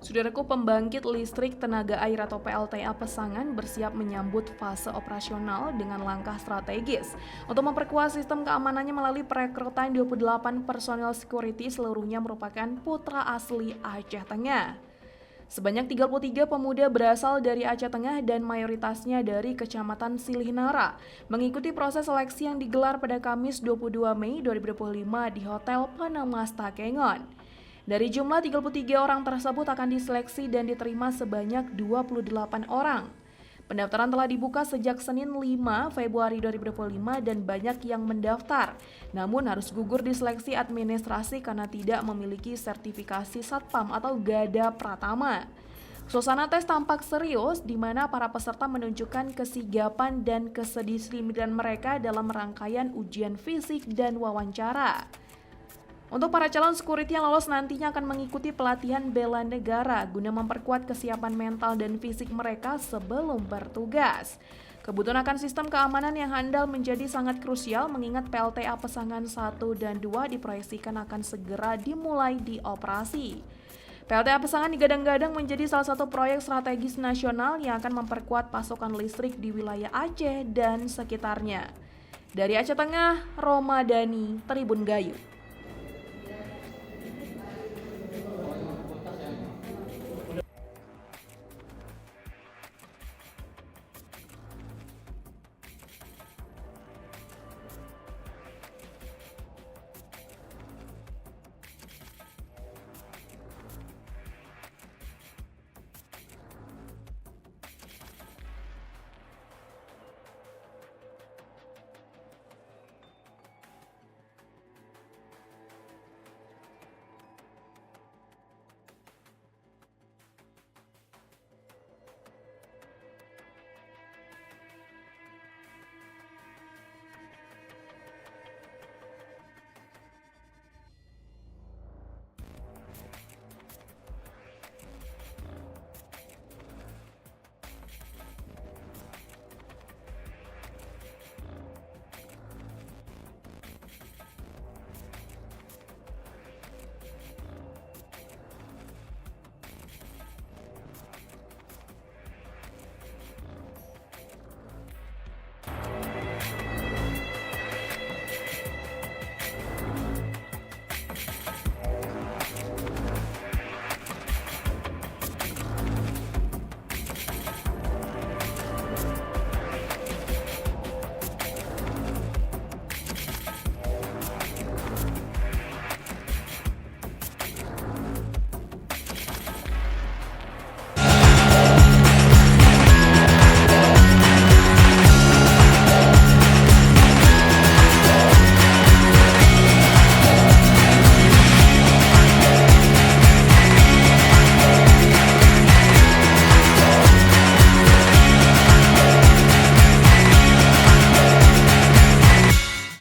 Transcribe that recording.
Saudaraku, Pembangkit Listrik Tenaga Air atau PLTA Peusangan bersiap menyambut fase operasional dengan langkah strategis untuk memperkuat sistem keamanannya melalui perekrutan 28 personel Sekuriti, seluruhnya merupakan putra asli Aceh Tengah. Sebanyak 33 pemuda berasal dari Aceh Tengah dan mayoritasnya dari Kecamatan Silih Nara mengikuti proses seleksi yang digelar pada Kamis 22 Mei 2025 di Hotel Penemas Takengon. Dari jumlah 33 orang tersebut akan diseleksi dan diterima sebanyak 28 orang. Pendaftaran telah dibuka sejak Senin 5 Februari 2025 dan banyak yang mendaftar. Namun harus gugur di seleksi administrasi karena tidak memiliki sertifikasi Satpam atau Gada Pratama. Suasana tes tampak serius di mana para peserta menunjukkan kesigapan dan kedisiplinan mereka dalam rangkaian ujian fisik dan wawancara. Untuk para calon sekuriti yang lolos nantinya akan mengikuti pelatihan bela negara guna memperkuat kesiapan mental dan fisik mereka sebelum bertugas. Kebutuhan akan sistem keamanan yang handal menjadi sangat krusial mengingat PLTA Peusangan 1 dan 2 diproyeksikan akan segera dimulai di operasi. PLTA Peusangan digadang-gadang menjadi salah satu proyek strategis nasional yang akan memperkuat pasokan listrik di wilayah Aceh dan sekitarnya. Dari Aceh Tengah, Romadani, Tribun Gayu.